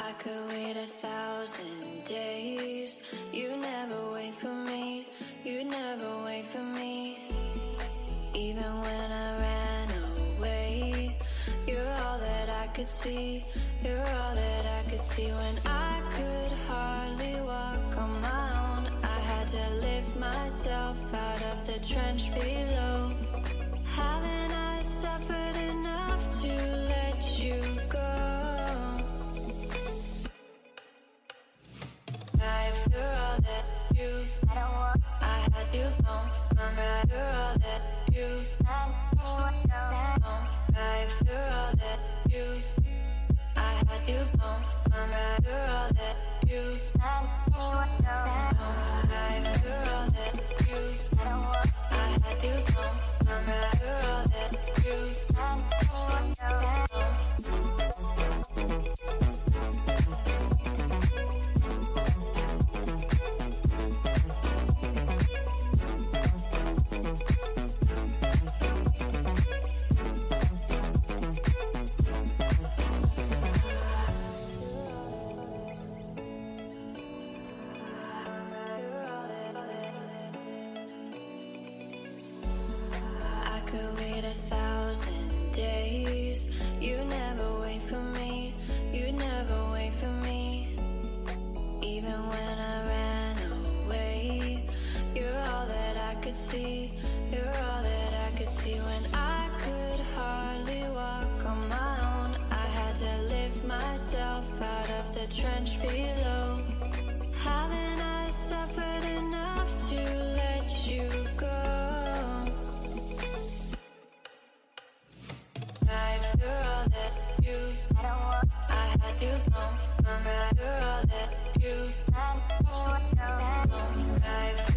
I could wait 1,000 days. You never wait for me. You never wait for me. Even when I ran away, you're all that I could see. You're all that I could see. When I could hardly walk on my own, I had to lift myself out of the trench below. Haven't I suffered enough to let you go? You're all that you, I had you gone. I'm right. You're all that you, right. You're all that you, I had you gone. I'm right. You're all that you, right. You're all that you, I had you gone. I'm right. You're all that you, could wait 1,000 days. You never wait for me. You never wait for me. Even when I ran away, you're all that I could see. You're all that I could see. When I could hardly walk on my own, I had to lift myself out of the trench below. Haven't I suffered enough to let you go? You're all that you, I had you gone. I'm right. You're all that you, right.